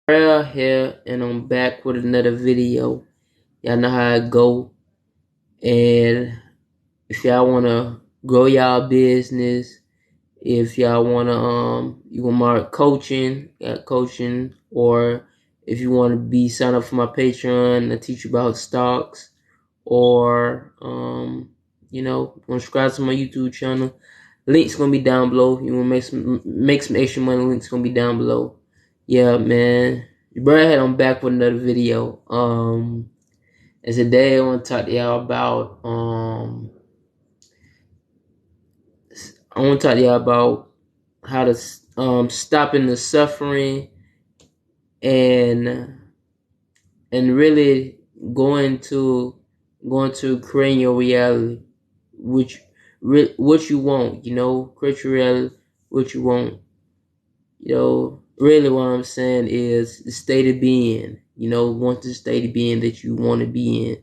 Right here, and I'm back with another video. Y'all know how it go. And if y'all wanna grow y'all business, if y'all wanna you want more coaching, got coaching, or if you wanna be sign up for my Patreon, I teach you about stocks, or wanna subscribe to my YouTube channel. Link's gonna be down below. You wanna make some extra money, link's gonna be down below. Yeah, man. Your brother I'm back with another video. And today I want to talk to y'all about how to stopping the suffering and really going to creating your reality, which what you want. Create your reality, what you want. Really what I'm saying is the state of being. Want the state of being that you want to be in,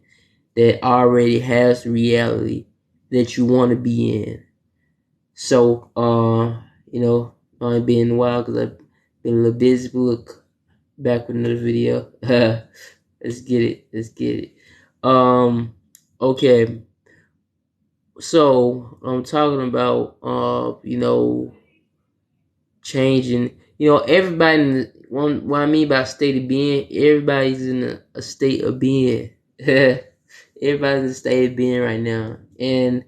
that already has the reality that you want to be in. So, I've been a while because I've been a little busy, but look, back with another video. Let's get it. Okay. So, I'm talking about, changing. Everybody, what I mean by state of being, everybody's in a state of being. Everybody's in a state of being right now. And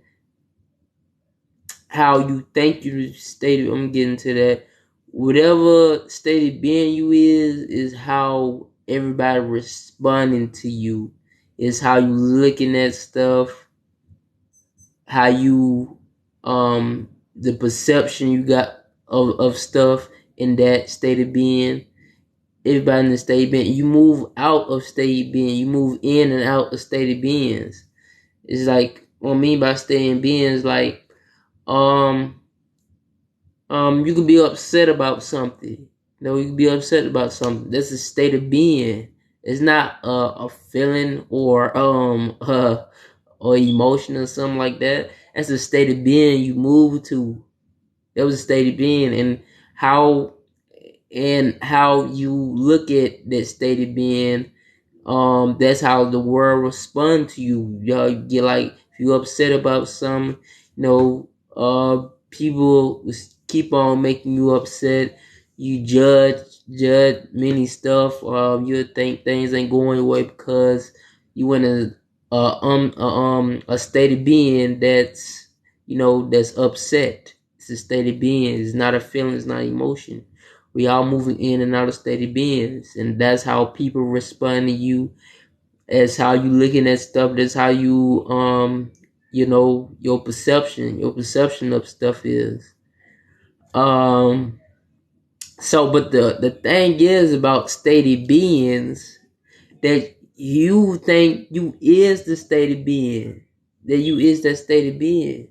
how you think you state of, I'm getting to that. Whatever state of being you is how everybody responding to you. Is how you looking at stuff, how you the perception you got of stuff in that state of being. Everybody in the state of being. You move out of state of being. You move in and out of state of beings. It's like what I mean by state of being is like you could be upset about something. You can be upset about something. That's a state of being. It's not a feeling or or emotion or something like that. That's a state of being you move to. That was a state of being, and how you look at that state of being. That's how the world respond to you. You get like if you upset about something, people keep on making you upset. You judge many stuff. You think things ain't going your way because you in a state of being that's upset. It's a state of being. It's not a feeling. It's not emotion. We all moving in and out of state of beings, and that's how people respond to you. That's how you looking at stuff. That's how you your perception of stuff is. Um so but the thing is about state of beings, that you think you is the state of being, that you is that state of being.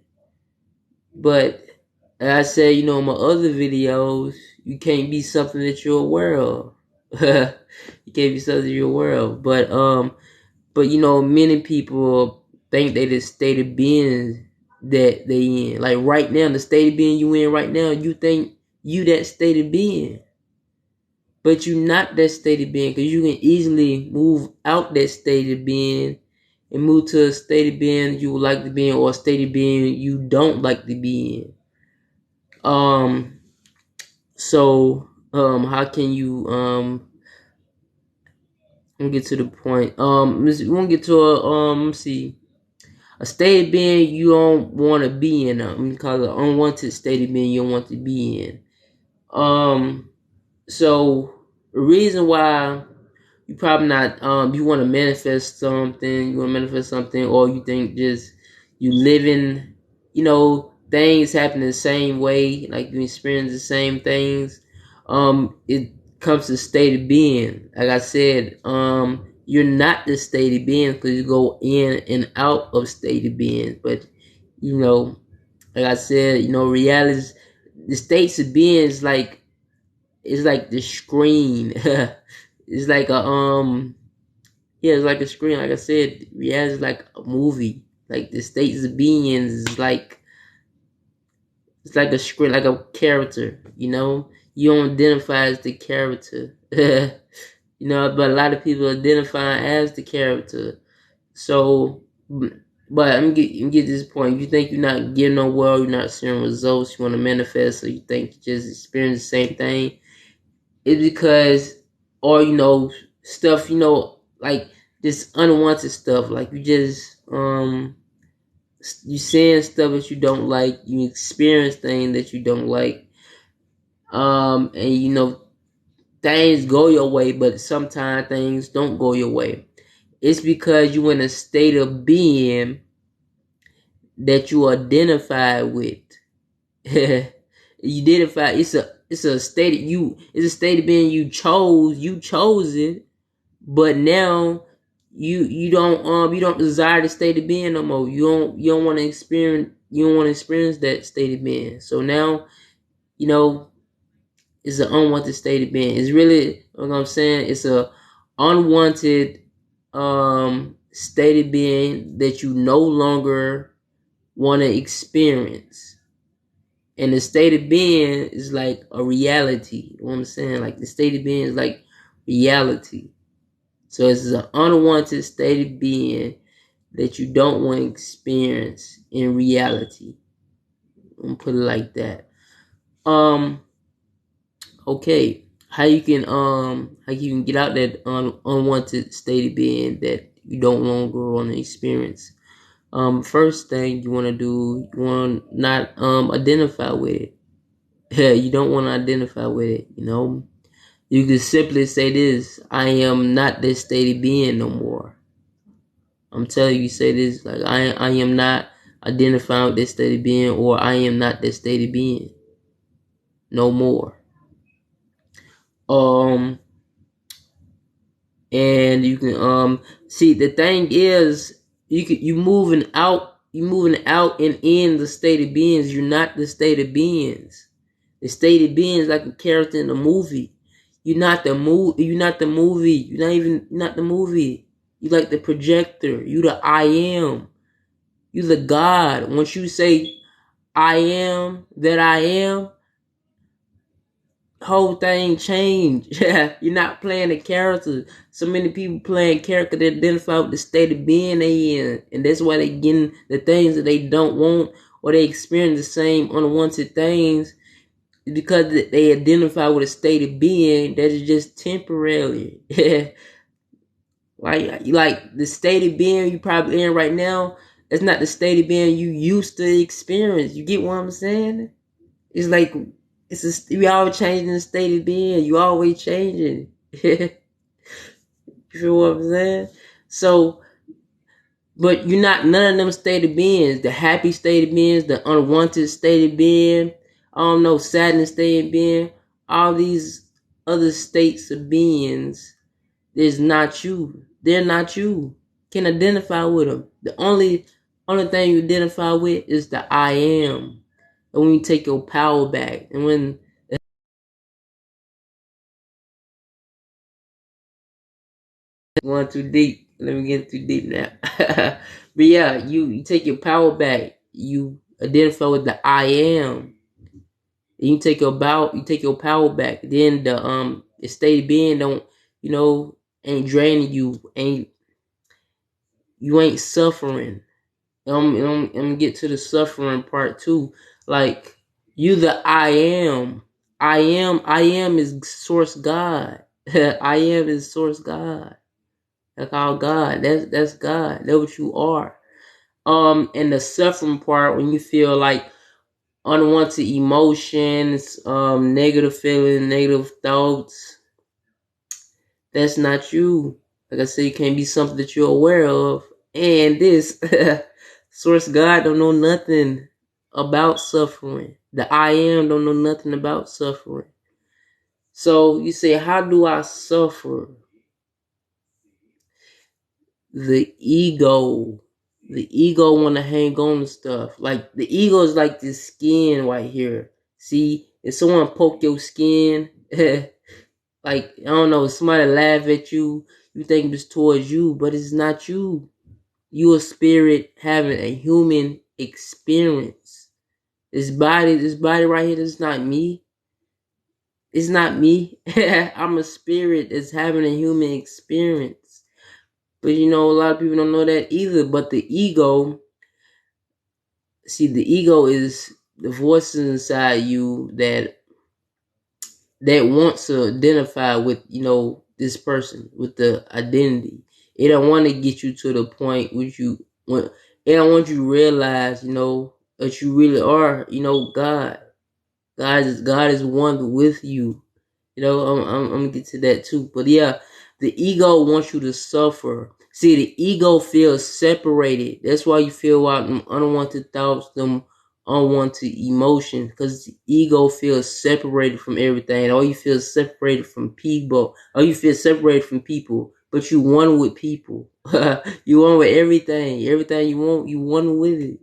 But as I said, in my other videos, you can't be something that you're aware of. You can't be something you're aware of. But many people think they the state of being that they in. Like right now, the state of being you in right now, you think you that state of being. But you not that state of being, because you can easily move out that state of being and move to a state of being you would like to be in, or a state of being you don't like to be in. How can you let me get to the point. We want to get to let's see, a state of being you don't want to be in. Call it an unwanted state of being you don't want to be in. So the reason why you probably not you want to manifest something, or you think just you living, things happen the same way, like you experience the same things. It comes to state of being. Like I said, you're not the state of being because you go in and out of state of being. But like I said, reality is, the states of being is like, it's like the screen. It's like it's like a screen. Like I said, reality is like a movie. Like the states of beings is like, it's like a screen, like a character. You don't identify as the character. But a lot of people identify as the character. So, but I'm get this point. You think you're not getting nowhere, you're not seeing results, you want to manifest, or you think you just experience the same thing. It's because, or stuff, like this unwanted stuff, like you saying stuff that you don't like, you experience things that you don't like, and things go your way, but sometimes things don't go your way. It's because you in a state of being that you identify with. You identify. It's a state of you. It's a state of being you chose. You chose it, but now you don't desire the state of being no more. You don't want to experience. You don't want to experience that state of being. So now you know it's an unwanted state of being. It's really what I'm saying. It's a unwanted state of being that you no longer want to experience. And the state of being is like a reality. You know what I'm saying? Like the state of being is like reality. So it's an unwanted state of being that you don't want to experience in reality. I'm gonna put it like that. Um, okay. How you can get out that unwanted state of being that you don't longer want to experience. First thing you want to do, you want to not identify with it. Yeah, you don't want to identify with it. You can simply say this: I am not this state of being no more. I'm telling you, say this like I am not identifying with this state of being, or I am not this state of being no more. Um, and you can see the thing is you moving out and in the state of beings. You're not the state of beings. The state of being is like a character in a movie. You're not the movie. You're not the movie. You're not the movie. You like the projector. You the I am. You the God. Once you say I am that I am, whole thing change. Yeah, you're not playing a character. So many people playing character that identify with the state of being they in, and that's why they getting the things that they don't want, or they experience the same unwanted things because they identify with a state of being that is just temporarily. like the state of being you probably in right now, that's not the state of being you used to experience. You get what I'm saying? It's like we always changing the state of being. You always changing. You feel what I'm saying? So, but you're not none of them state of beings. The happy state of beings, the unwanted state of being, I don't know, sadness state of being, all these other states of beings is not you. They're not you. Can identify with them. The only thing you identify with is the I am. And when you take your power back, and when going too deep, let me get too deep now. But yeah, you take your power back. You identify with the I am. And you take your power back. Then the state of being don't ain't draining you, ain't suffering. I'm gonna get to the suffering part too. Like you, the I am. I am is source God. I am is source God. That's all God. That's God. That's what you are. And the suffering part when you feel like unwanted emotions, negative feelings, negative thoughts, that's not you. Like I said, it can't be something that you're aware of. And this source God don't know nothing about suffering. The I am don't know nothing about suffering. So you say, how do I suffer? The ego. The ego want to hang on to stuff. Like the ego is like this skin right here. See, if someone poke your skin, like I don't know, somebody laugh at you, you think it's towards you, but it's not you. You a spirit having a human experience. This body right here, this is not me. It's not me. I'm a spirit that's having a human experience. But a lot of people don't know that either. But the ego, see, the ego is the voices inside you that wants to identify with this person, with the identity. It don't want to get you to the point which you want. It don't want you to realize that you really are God. God is one with you. I'm gonna get to that too. But yeah, the ego wants you to suffer. See, the ego feels separated. That's why you feel out them unwanted thoughts, them unwanted emotions, because the ego feels separated from everything. Or you feel separated from people. Or you feel separated from people. But you one with people. You one with everything. Everything you want, you one with it.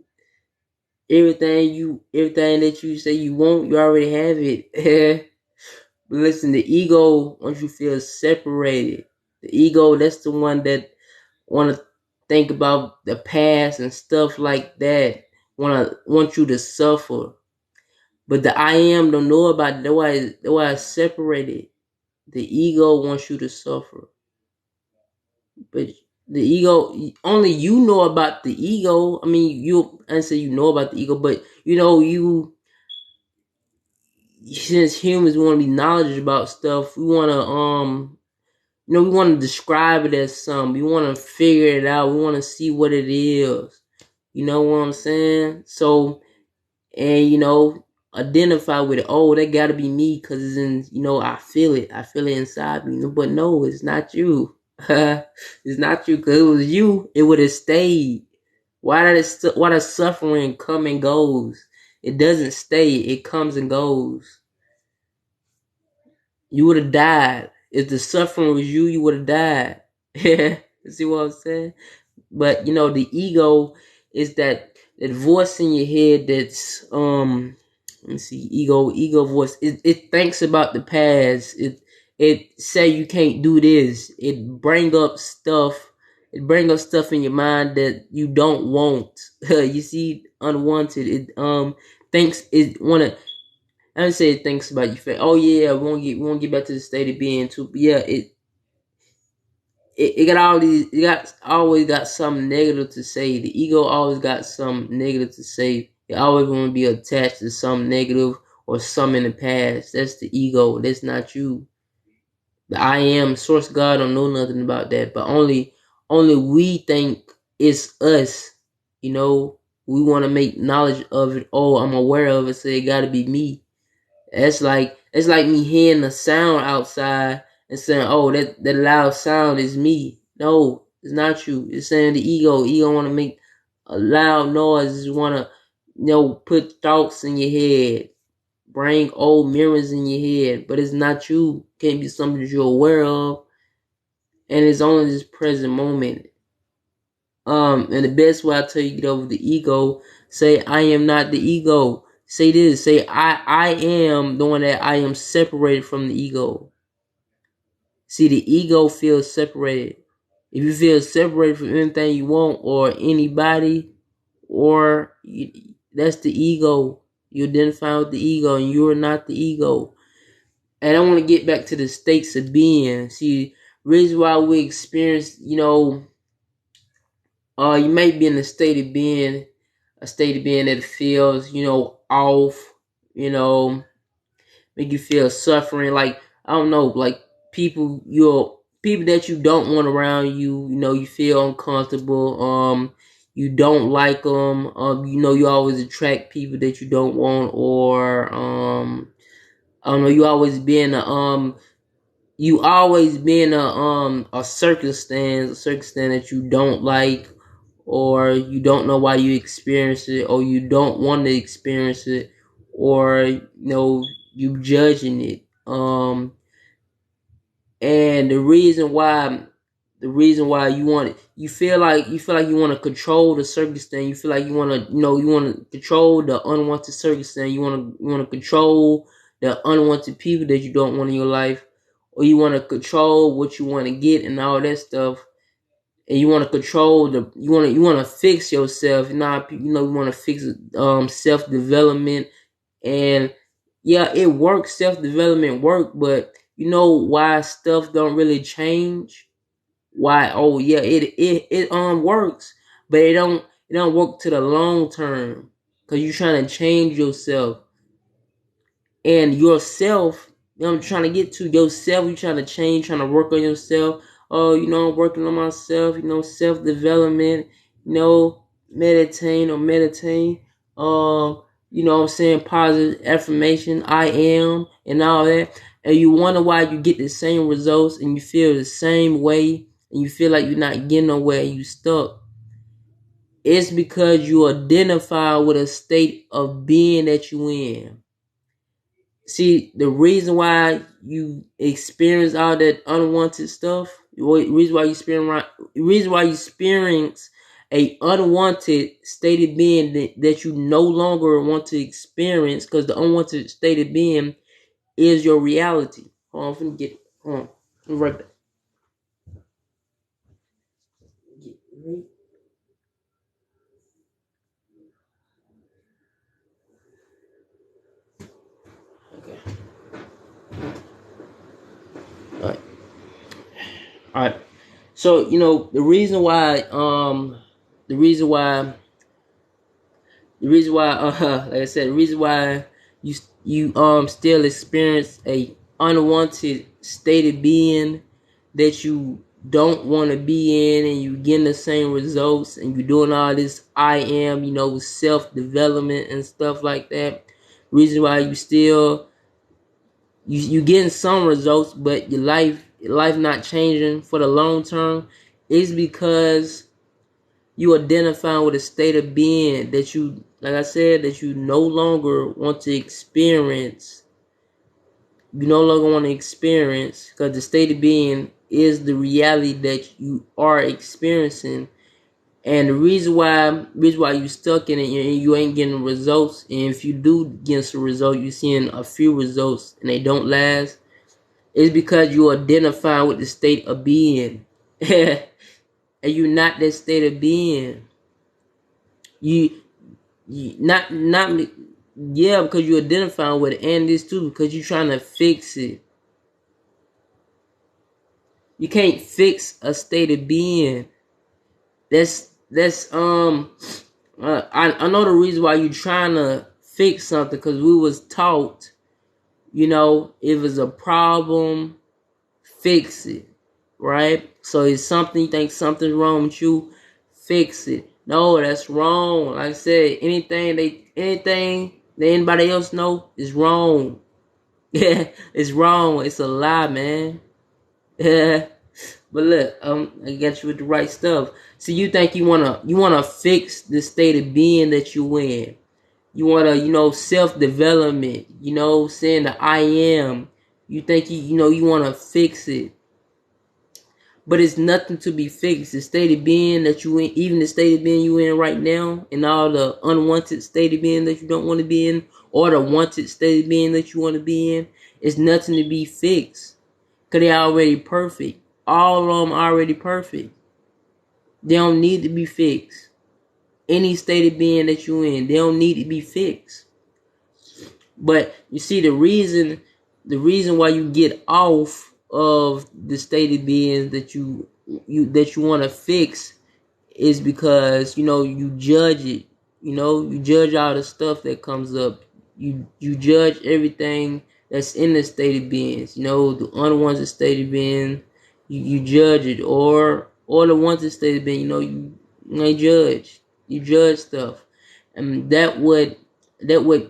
Everything that you say you want, you already have it. But listen, the ego, once you feel separated, the ego, that's the one that want to think about the past and stuff like that. Want you to suffer. But the I am don't know about it. That's why it's separated. The ego wants you to suffer. But the ego, only you know about the ego. I mean, I say you know about the ego, but since humans want to be knowledgeable about stuff, we want to we want to describe it as something. We want to figure it out. We want to see what it is. You know what I'm saying? So, and identify with it. Oh, that got to be me because it's in. I feel it. I feel it inside me. But no, it's not you. It's not you. Because it was you, it would have stayed. Why does suffering come and goes? It doesn't stay. It comes and goes. You would have died. If the suffering was you, you would have died. See what I'm saying? But the ego is that voice in your head that's let me see, ego voice. It thinks about the past. It say you can't do this. It bring up stuff in your mind that you don't want. You see, unwanted. It thinks it wanna I don't say it thinks about you. Oh yeah, we won't get back to the state of being too. But yeah, it got all these. It got always got something negative to say. The ego always got something negative to say. It always want to be attached to something negative or something in the past. That's the ego. That's not you. The I am source God don't know nothing about that. But only we think it's us. We want to make knowledge of it. Oh, I'm aware of it, so it got to be me. It's like me hearing a sound outside and saying, "Oh, that loud sound is me." No, it's not you. It's saying the ego. Ego want to make a loud noise. Want to, put thoughts in your head, bring old memories in your head. But it's not you. Can't be something that you're aware of, and it's only this present moment. And the best way I tell you get over the ego, say I am not the ego. Say this, say I am the one that I am separated from the ego. See, the ego feels separated. If you feel separated from anything you want or anybody, that's the ego. You identify with the ego, and you are not the ego. And I want to get back to the states of being. See, reason why we experience, you might be in a state of being that feels, off, you know, make you feel suffering. Like, I don't know, like people that you don't want around you, you feel uncomfortable. You don't like them. You always attract people that you don't want, or I don't know, you always be in a circumstance that you don't like, or you don't know why you experience it, or you don't want to experience it, or you judging it. And the reason why you feel like you want to control the circumstance. You feel like you want to control the unwanted circumstance. You want to control the unwanted people that you don't want in your life, or you want to control what you want to get and all that stuff. And you want to control you want to fix yourself. You want to fix self development, and yeah, it works, self-development work, but you know why stuff don't really change? Why? Oh yeah, it works, but it don't work to the long term, because you're trying to change yourself. And yourself, you know, I'm trying to get to yourself. You trying to change, trying to work on yourself. Oh, I'm working on myself. Self development. Meditate. What I'm saying, positive affirmation. I am, and all that. And you wonder why you get the same results, and you feel the same way, and you feel like you're not getting nowhere. And you stuck. It's because you identify with a state of being that you in. See, the reason why you experience all that unwanted stuff, reason why you experience a unwanted state of being that you no longer want to experience, because the unwanted state of being is your reality. Hold on, I'm finna get it. Hold on. I'm right back. Okay. All right. All right. So the reason why like I said, the reason why you still experience a unwanted state of being that you don't want to be in, and you getting the same results, and you're doing all this I am, self development and stuff like that. Reason why you getting some results, but your life not changing for the long term, is because you identify with a state of being that you, like I said, that you no longer want to experience. You no longer want to experience, because the state of being is the reality that you are experiencing. And the reason why you stuck in it, and you ain't getting results, and if you do get some results, you seeing a few results and they don't last, is because you identify with the state of being. And you're not that state of being. You not yeah, because you identify with it, and this too because you're trying to fix it. You can't fix a state of being. I know the reason why you're trying to fix something, because we was taught, if it's a problem, fix it, right? So it's something, you think something's wrong with you, fix it. No, that's wrong. Like I said, anything that anybody else know is wrong. Yeah, it's wrong. It's a lie, man. Yeah. But look, I got you with the right stuff. So you think you wanna fix the state of being that you in. You wanna, self development, saying the I am. You think you wanna fix it. But it's nothing to be fixed. The state of being that you in, even the state of being you in right now, and all the unwanted state of being that you don't want to be in, or the wanted state of being that you want to be in, is nothing to be fixed. Because they're already perfect. All of them already perfect. They don't need to be fixed. Any state of being that you in, they don't need to be fixed. But you see, the reason why you get off of the state of being that you want to fix is because you judge it. You judge all the stuff that comes up. You judge everything that's in the state of beings. The unwanted state of being. You judge it, or the wanted state of being. You judge. You judge stuff, and that what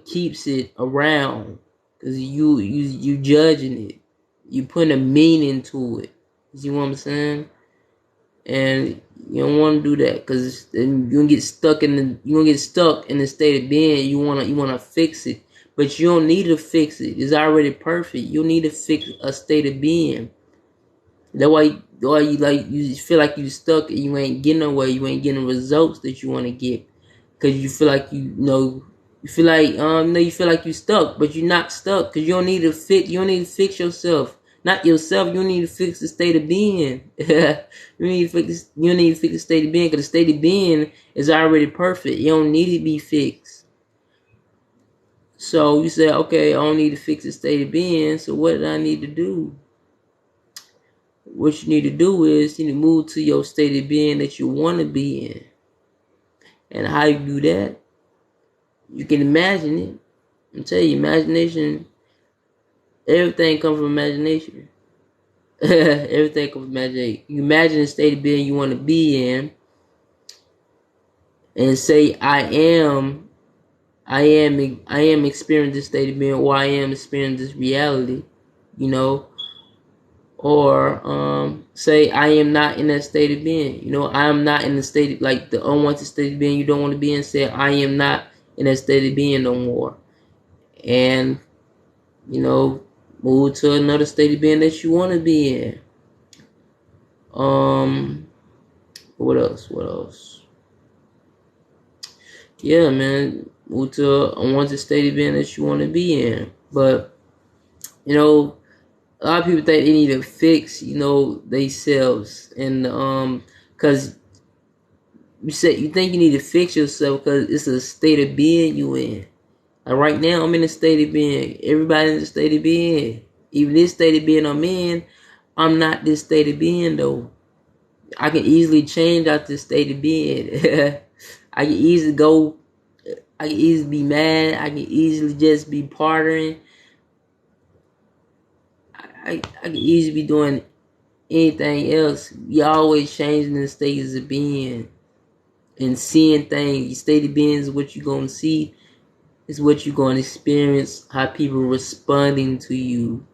keeps it around, because you judging it. You putting a meaning to it. You see what I'm saying? And you don't want to do that, because then you gonna get stuck in the state of being. You wanna fix it, but you don't need to fix it. It's already perfect. You don't need to fix a state of being. That's why you feel like you stuck and you ain't getting nowhere. You ain't getting results that you want to get, because you feel like you feel like you stuck, but you're not stuck, because you don't need to fix yourself. Not yourself. You need to fix the state of being. You need to fix the state of being, because the state of being is already perfect. You don't need to be fixed. So you say, okay, I don't need to fix the state of being. So what do I need to do? What you need to do is you need to move to your state of being that you want to be in. And how you do that? You can imagine it. I'm telling you, imagination. Everything comes from imagination. Everything comes from imagination. You imagine the state of being you want to be in, and say, I am experiencing this state of being, or I am experiencing this reality, you know, or say I am not in that state of being, you know, I am not in the state of, like the unwanted state of being you don't want to be in. Say I am not in that state of being no more, and you know, move to another state of being that you want to be in. What else? What else? Yeah, man, move to a unwanted state of being that you want to be in, but you know, a lot of people think they need to fix, you know, themselves, and cause you think you need to fix yourself because it's a state of being you in. Like right now, I'm in a state of being. Everybody's in a state of being. Even this state of being I'm in, I'm not this state of being though. I can easily change out this state of being. I can easily go. I can easily be mad. I can easily just be partying. I can easily be doing anything else. You always changing the states of being and seeing things. Your state of being is what you're gonna see, is what you're gonna experience, how people responding to you.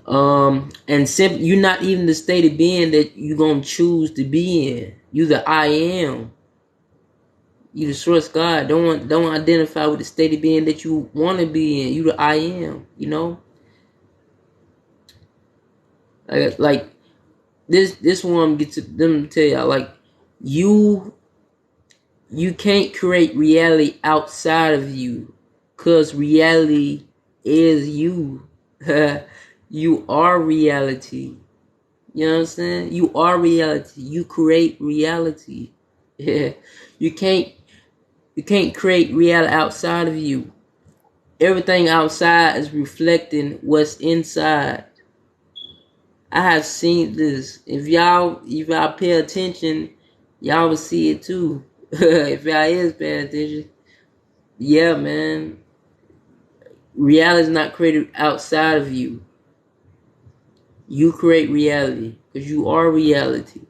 And simply you're not even the state of being that you're gonna choose to be in. You the I am. You the source God. Don't identify with the state of being that you wanna be in. You the I am, you know? Like this one get to them to tell y'all, like you can't create reality outside of you, cause reality is you. You are reality. You know what I'm saying? You are reality. You create reality. Yeah. You can't create reality outside of you. Everything outside is reflecting what's inside. I have seen this. If y'all pay attention, y'all will see it too. If y'all is paying attention. Yeah, man. Reality is not created outside of you. You create reality because you are reality.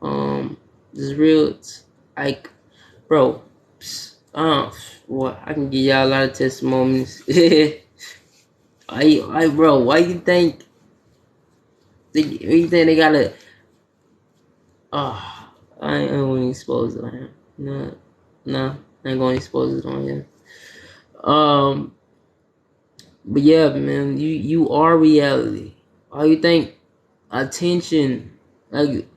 This is real. It's like, bro. What I can give y'all a lot of testimonies. Bro, why you think they gotta? I ain't going to expose it on him. No, I ain't going to expose it on him. But yeah, man, you are reality. Why you think attention, if you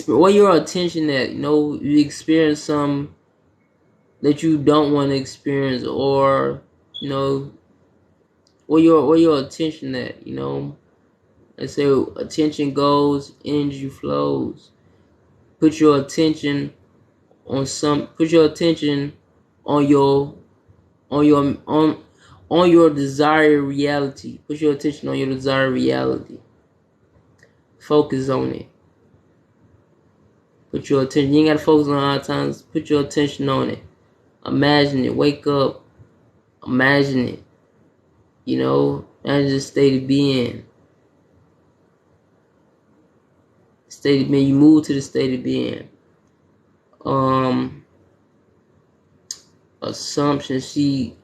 where your attention at? You know, you experience some that you don't want to experience, or you know, where your attention at? You know, let's say attention goes, energy flows. Put your attention on some. Put your attention on your on your on your desired reality. Put your attention on your desired reality. Focus on it. Put your attention. You ain't gotta focus on it all the times. Put your attention on it. Imagine it. Wake up. Imagine it. You know, imagine the state of being. State of being. You move to the state of being. Assumption. See,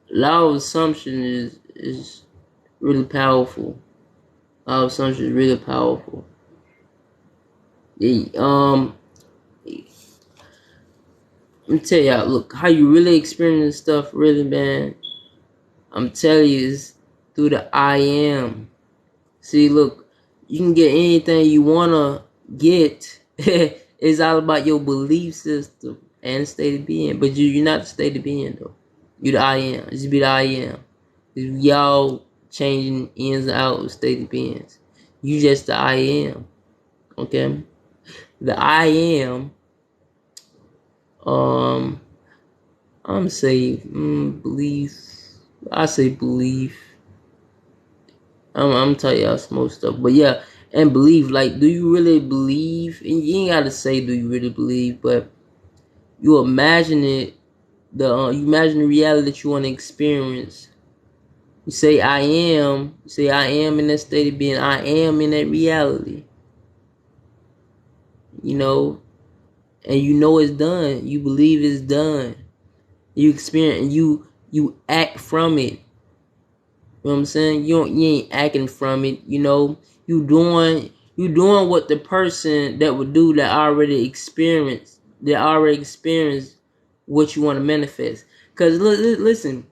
law of assumption is really powerful. Law of assumption is really powerful. Let me tell y'all, look, how you really experience stuff, really, man. I'm telling you, is through the I am. See, look, you can get anything you wanna get. It's all about your belief system and state of being. But you're not the state of being though. You the I am. Just be the I am. Y'all changing ins and outs of state of beings. You just the I am. Okay? the I am. Um, I'm say belief. I say belief. I'm telling y'all some more stuff, but yeah, and believe. Like, do you really believe? And you ain't gotta say, do you really believe? But you imagine it. You imagine the reality that you want to experience. You say, I am. You say, I am in that state of being. I am in that reality. You know, and you know it's done. You believe it's done. You experience and you act from it. You know what I'm saying? You ain't acting from it, you know. You doing what the person that would do that already experienced what you want to manifest. Cause listen,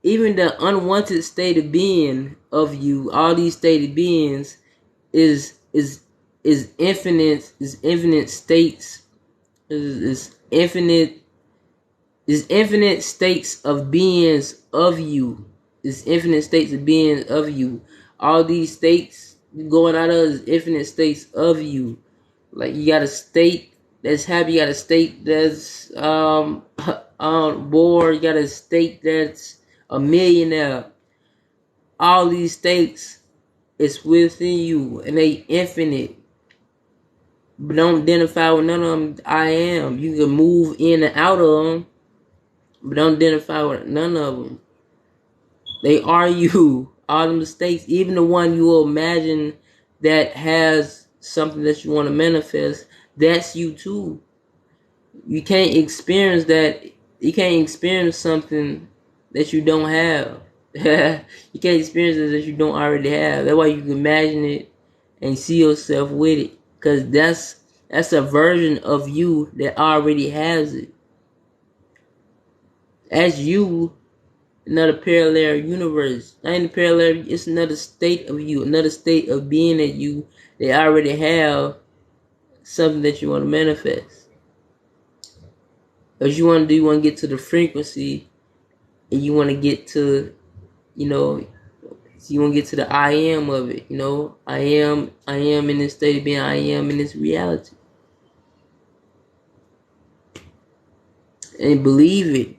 even the unwanted state of being of you, all these state of beings is infinite states, is infinite states of beings of you. It's infinite states of being of you. All these states going out of is infinite states of you. Like, you got a state that's happy, you got a state that's bored, you got a state that's a millionaire. All these states is within you and they infinite. But don't identify with none of them. I am. You can move in and out of them, but don't identify with none of them. They are you. All the mistakes, even the one you will imagine that has something that you want to manifest, that's you too. You can't experience that. You can't experience something that you don't have. You can't experience it that you don't already have. That's why you can imagine it and see yourself with it. Because that's a version of you that already has it. As you, another parallel universe. Not in the parallel, it's another state of you, another state of being that you, they already have something that you want to manifest. Because you want to get to the frequency, and you want to get to, you know, you want to get to the I am of it, you know. I am in this state of being, I am in this reality. And believe it.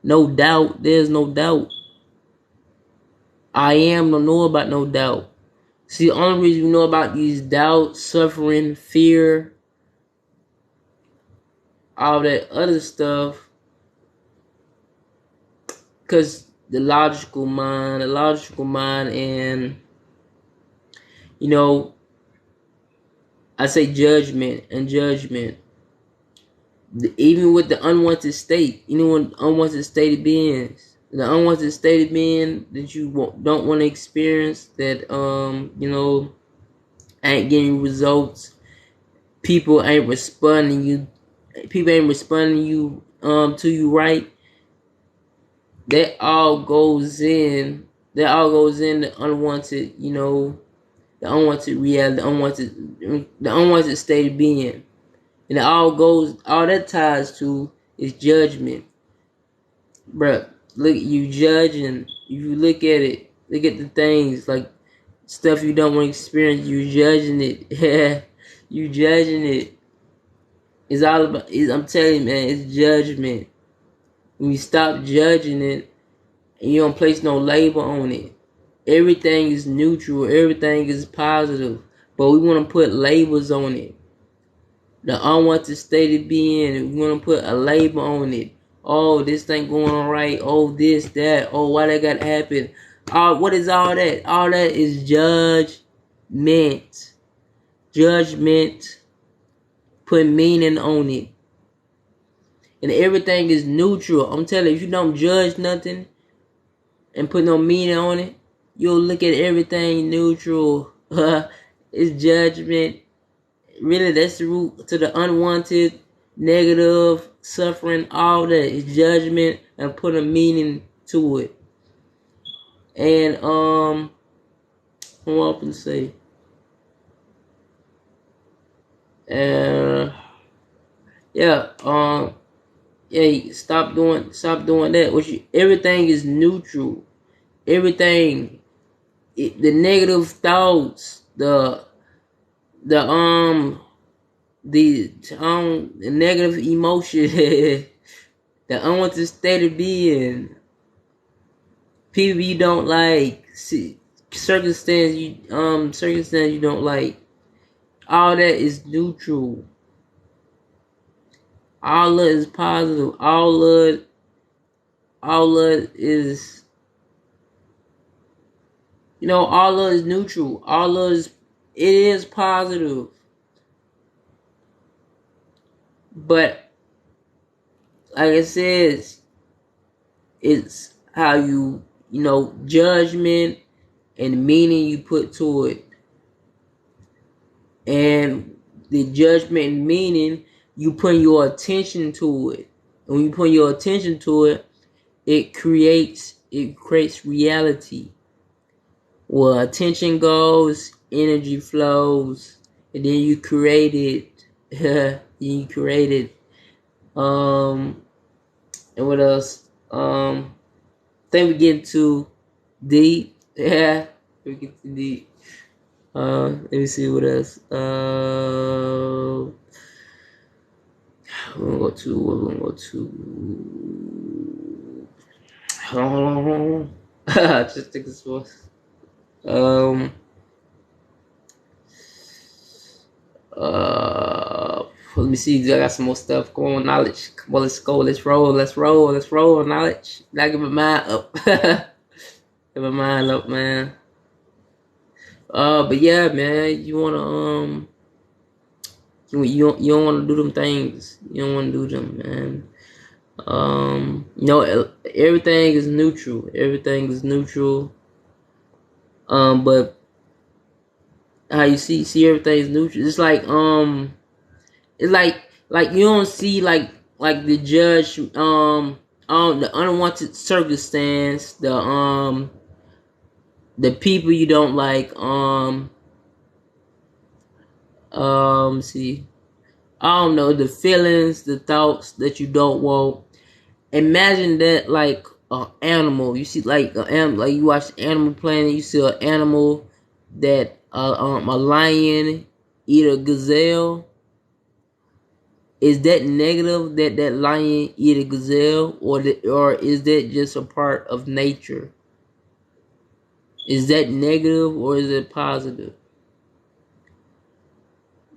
No doubt, there's no doubt. I am don't know about no doubt. See, the only reason you know about these doubts, suffering, fear, all that other stuff, because the logical mind, and, you know, I say judgment. Even with the unwanted state, unwanted state of beings, the unwanted state of being that you don't want to experience, that ain't getting results. People ain't responding you. To you right. That all goes in. The unwanted. The unwanted reality. The unwanted state of being. And all that ties to is judgment. Bruh, look, you judging. You look at it. Look at the things, like stuff you don't want to experience. You judging it. You judging it. It's all about, I'm telling you, man, it's judgment. When you stop judging it and you don't place no label on it, everything is neutral, everything is positive. But we want to put labels on it. The unwanted state of being, we want to put a label on it. Oh, this thing going on right. Oh, this, that. Oh, why that got to happen? What is all that? All that is judgment. Judgment. Put meaning on it. And everything is neutral. I'm telling you, if you don't judge nothing and put no meaning on it, you'll look at everything neutral. It's judgment. Really, that's the root to the unwanted, negative, suffering, all that is judgment, and put a meaning to it. And what I'm to say? Yeah, stop doing that. Everything is neutral. Everything, the negative thoughts, the negative emotion, the unwanted state of being, people you don't like, circumstance you don't like. All that is neutral. All love is positive. All love is, all love is neutral. All love is, it is positive. But like I said, it's how judgment and meaning you put to it. And the judgment and meaning, you put your attention to it. And when you put your attention to it, it creates reality. Where attention goes, energy flows, and then you create it. You create it. And what else? Think we get too deep. Yeah, we get too deep. Let me see what else. We're gonna go to. Hold on. Just take this one. Let me see. I got some more stuff. Come on, knowledge. Come on, let's go. Let's roll. Knowledge. Now get my mind up. Get my mind up, man. But yeah, man. You wanna you don't wanna do them things. You don't wanna do them, man. Everything is neutral. Everything is neutral. But how you see everything is neutral. It's like it's like you don't see like the judge the unwanted circumstance, the people you don't like, see, I don't know, the feelings, the thoughts that you don't want. Imagine that like an animal. You see like an animal, like you watch Animal Planet, you see an animal that a lion eat a gazelle. Is that negative that lion eat a gazelle, or is that just a part of nature? Is that negative or is it positive?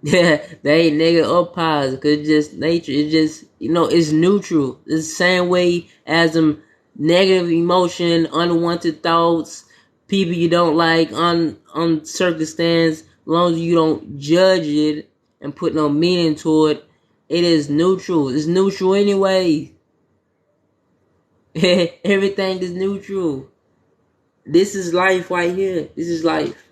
Yeah, that ain't negative or positive, cause it's just nature. It's just it's neutral. It's the same way as them negative emotion, unwanted thoughts, people you don't like, circumstance. As long as you don't judge it and put no meaning to it, it is neutral. It's neutral anyway. Everything is neutral. This is life right here. This is life.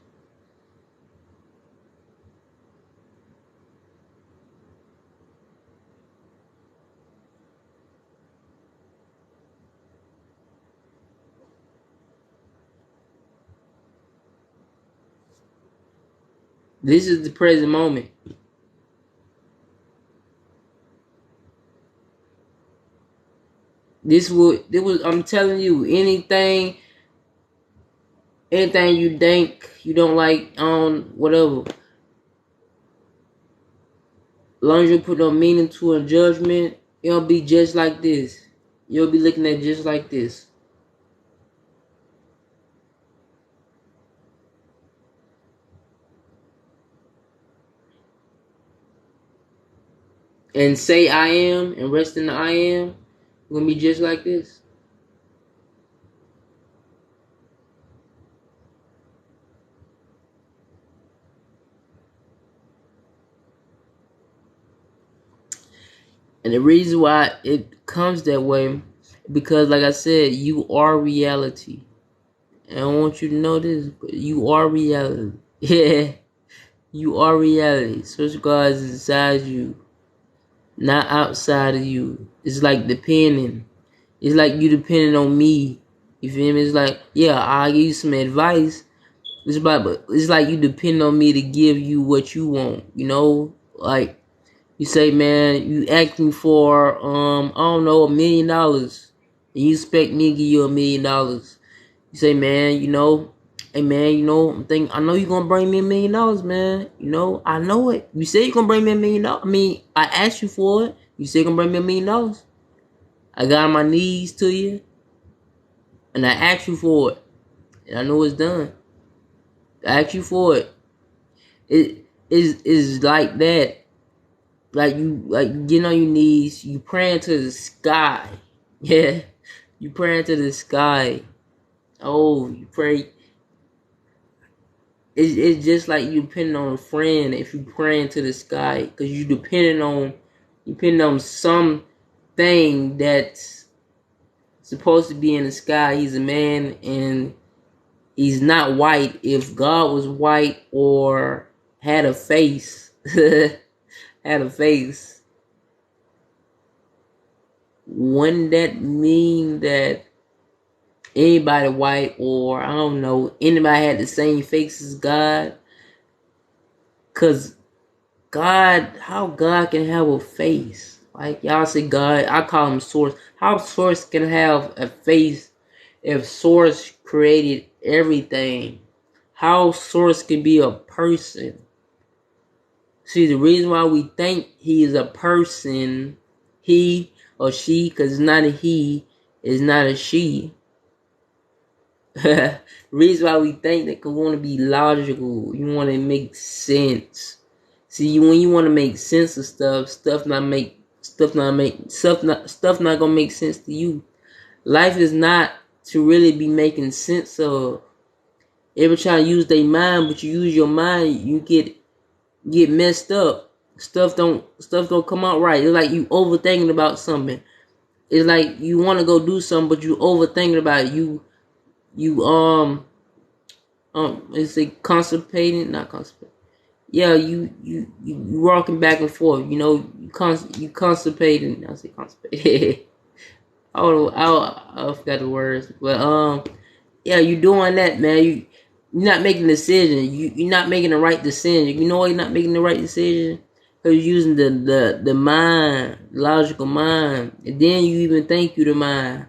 This is the present moment. This was, I'm telling you, anything you think you don't like, whatever. As long as you put no meaning to a judgment, it'll be just like this. You'll be looking at just like this. And say I am and rest in the I am, gonna be just like this. And the reason why it comes that way, because like I said, you are reality. And I want you to know this, but you are reality. Yeah, you are reality. Source God is inside you, not outside of you. It's like depending. It's like you depending on me. You feel me? It's like, yeah, I'll give you some advice. But it's like you depend on me to give you what you want. Like you say, man, you ask me for I don't know, $1 million, and you expect me to give you $1 million. You say, man, hey man, I know you're gonna bring me $1 million, man. I know it. You say you're gonna bring me $1 million. I mean, I asked you for it. You say you're gonna bring me $1 million. I got on my knees to you, and I asked you for it, and I know it's done. I asked you for it. It is like that. Like you getting on your knees, you praying to the sky. Yeah, you praying to the sky. Oh, you pray. It's just like you depending on a friend if you praying to the sky, because you depending on something that's supposed to be in the sky. He's a man and he's not white. If God was white or had a face, had a face, wouldn't that mean that anybody white, or I don't know, anybody had the same face as God? Cause how God can have a face? Like y'all say God, I call him Source. How Source can have a face if Source created everything? How Source can be a person? See, the reason why we think he is a person, he or she, because it's not a he, it's not a she. The reason why we think that, because we want to be logical, you want to make sense. See, when you want to make sense of stuff not gonna make sense to you. Life is not to really be making sense of. Every try to use their mind, but you use your mind, you get messed up. Stuff don't come out right. It's like you overthinking about something. It's like you want to go do something, but you overthinking about it. Is it constipating? Not constipating. Yeah, you walking back and forth. You constipating. I say constipating. I forgot the words, but yeah, you doing that, man. You're not making a decision. You're not making the right decision. You know why you're not making the right decision? Because you're using the mind, logical mind, and then you even think you the mind.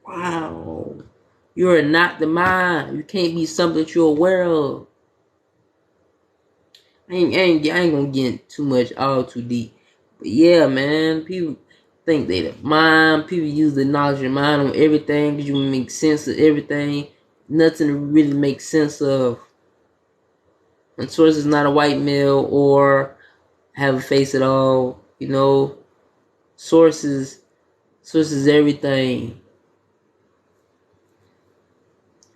Wow. You're not the mind. You can't be something that you're aware of. I ain't gonna get too much all too deep. But yeah, man, people think they the mind. People use the knowledge of mind on everything because you make sense of everything. Nothing to really make sense of. And Source is not a white male or have a face at all. Source is everything.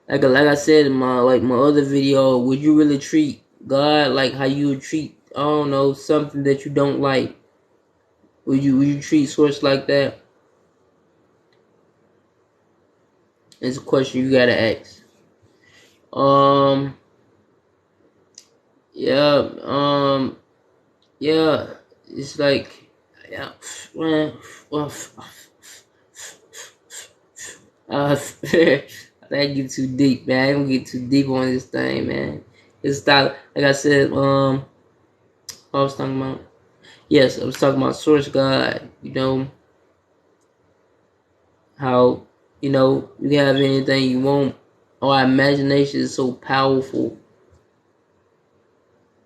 Like I said in my other video, would you really treat God like how you would treat, I don't know, something that you don't like? Would you treat Source like that? It's a question you gotta ask. Yeah, yeah. It's like, yeah, I get too deep, man. I don't get too deep on this thing, man. It's not like I said. I was talking about. Yes, I was talking about Source God. How you can have anything you want. Our imagination is so powerful.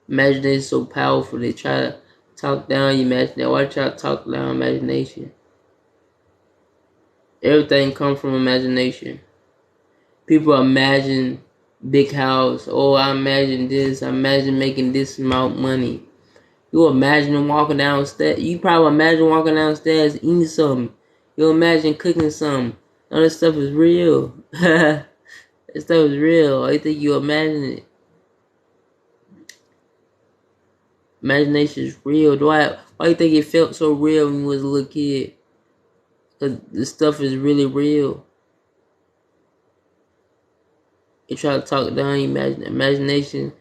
Imagination is so powerful. They try to talk down your imagination. Why try to talk down imagination? Everything comes from imagination. People imagine big house. Oh, I imagine this. I imagine making this amount of money. You imagine walking downstairs. You probably imagine walking downstairs eating something. You imagine cooking something. All this stuff is real. This stuff is real. I think you imagine it. Imagination is real. Why do you think it felt so real when you was a little kid? Because this stuff is really real. You try to talk down imagination.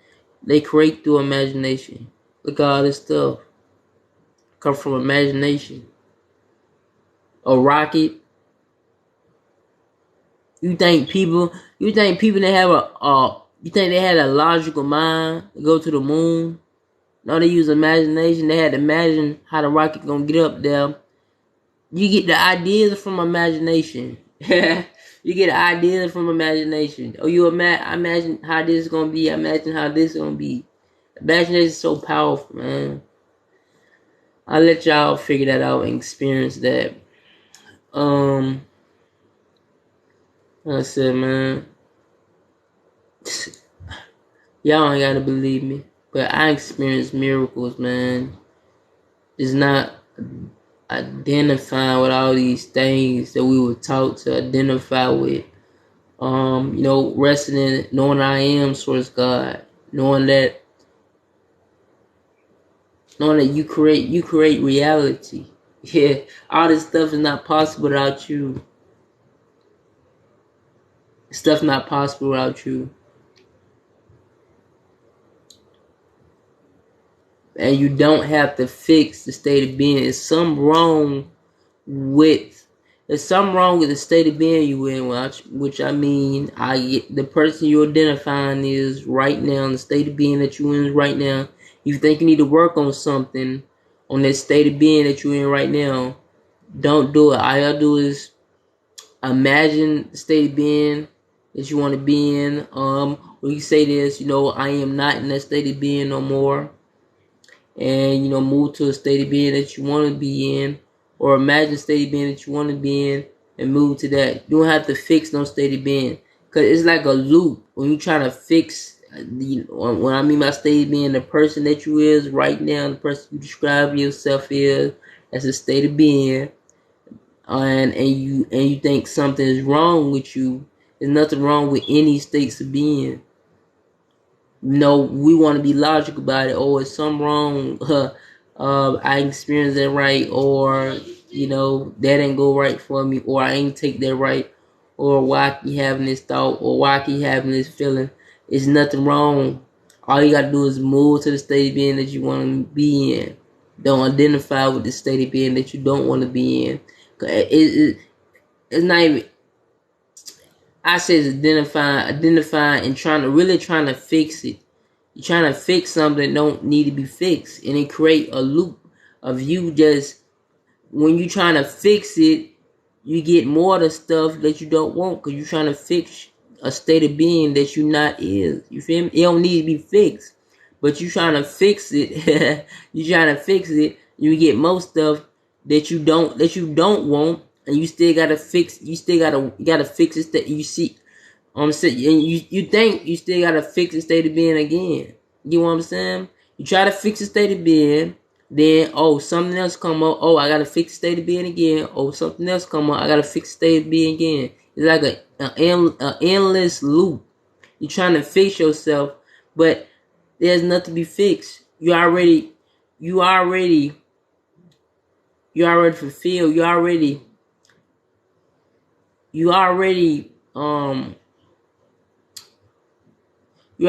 They create through imagination. Look at all this stuff. Come from imagination. A rocket. You think people that have you think they had a logical mind to go to the moon? No, they use imagination. They had to imagine how the rocket gonna get up there. You get the ideas from imagination. You get ideas from imagination. Oh, imagine how this is gonna be. Imagine how this is gonna be. Imagination is so powerful, man. I'll let y'all figure that out and experience that. Um, like I said, man, y'all ain't gotta believe me, but I experienced miracles, man. It's not identifying with all these things that we were taught to identify with. Resting in knowing I am source God, knowing that you create reality. Yeah, all this stuff is not possible without you. Stuff not possible without you. And you don't have to fix the state of being. There's something wrong with the state of being you in, which I mean, the person you're identifying is right now, in the state of being that you're in right now. You think you need to work on something on that state of being that you're in right now, don't do it. All you do is imagine the state of being that you want to be in. When you say this, I am not in that state of being no more, and move to a state of being that you want to be in, or imagine a state of being that you want to be in and move to that. You don't have to fix no state of being, because it's like a loop when you try to fix when I mean by state of being, the person that you is right now, the person you describe yourself is as a state of being, and you think something is wrong with you. There's nothing wrong with any states of being. We want to be logical about it. Oh, it's something wrong. I experienced that right, or that didn't go right for me, or I ain't take that right, or why I keep having this thought, or why I keep having this feeling. It's nothing wrong. All you gotta do is move to the state of being that you want to be in. Don't identify with the state of being that you don't want to be in. It's not even. I say it's identifying, and trying to fix it. You're trying to fix something that don't need to be fixed, and it create a loop of you just, when you trying to fix it, you get more of the stuff that you don't want, because you're trying to fix a state of being that you not is. You feel me? It don't need to be fixed, but you trying to fix it. You trying to fix it. You get most stuff that you don't want, and you still gotta fix. You gotta fix it. That you see. I'm saying, and you think you still gotta fix the state of being again. You know what I'm saying? You try to fix the state of being, then something else come up. Oh, I gotta fix the state of being again. Oh, something else come up. I gotta fix the state of being again. It's like an endless loop. You're trying to fix yourself, but there's nothing to be fixed. You already fulfilled. You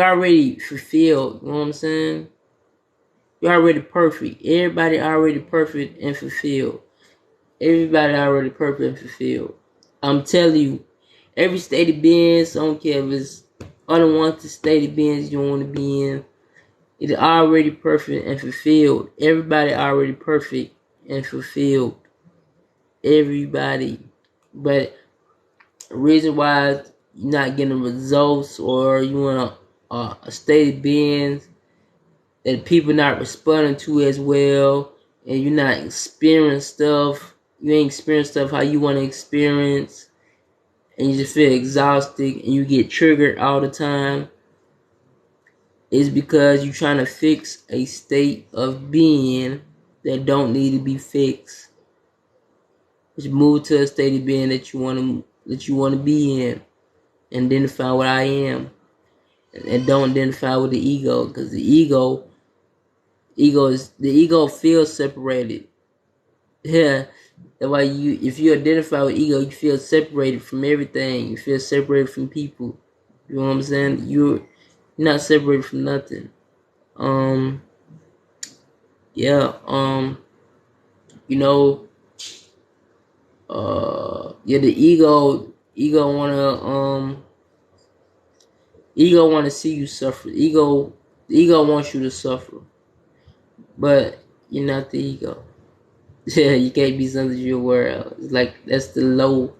already fulfilled. You know what I'm saying? You're already perfect. Everybody already perfect and fulfilled. Everybody already perfect and fulfilled. I'm telling you, every state of being, I don't care if it's unwanted state of beings you want to be in, it's already perfect and fulfilled. Everybody already perfect and fulfilled. Everybody. But the reason why you're not getting results, or you want a state of being that people not responding to as well, and you're not experiencing stuff, you ain't experiencing stuff how you want to experience, and you just feel exhausted and you get triggered all the time, is because you're trying to fix a state of being that don't need to be fixed. Just move to a state of being that you want to be in, and identify what I am, and don't identify with the ego, because the ego feels separated. Yeah, that's why if you identify with ego, you feel separated from everything. You feel separated from people. You know what I'm saying? You're not separated from nothing. Um, yeah. You know, yeah. The ego wanna see you suffer. The ego wants you to suffer, but you're not the ego. Yeah, you can't be something you're aware of. It's like that's the low.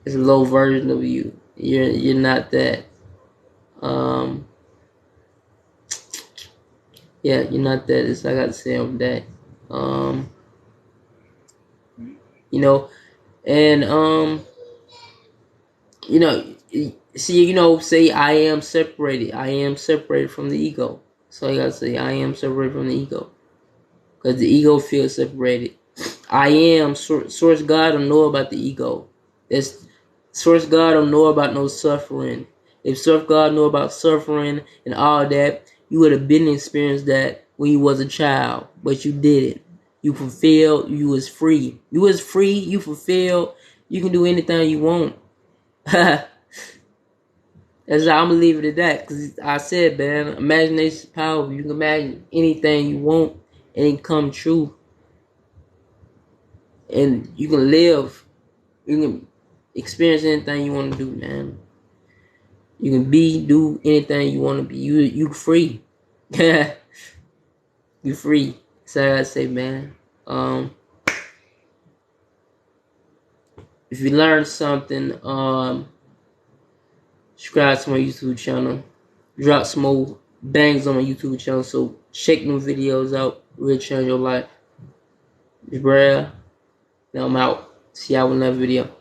It's a low version of you. You're not that. Um, yeah, you're not that. It's like I say I'm that. Um, you know, and you know, see, say I am separated. I am separated from the ego. So I gotta say I am separated from the ego, because the ego feels separated. I am source God don't know about the ego. That's source God don't know about no suffering. If source God know about suffering and all that, you would have been experienced that when you was a child, but you didn't. You fulfilled. You was free. You was free. You fulfilled. You can do anything you want. That's how I'm gonna leave it at that. Cause I said, man, imagination is powerful. You can imagine anything you want and it come true, and you can live. You can experience anything you want to do, man. You can do anything you want to be. You free. You free. So I say, man. If you learned something, subscribe to my YouTube channel. Drop some more bangs on my YouTube channel. So check them videos out. Really change your life. It's Brad. Now I'm out. See y'all in another video.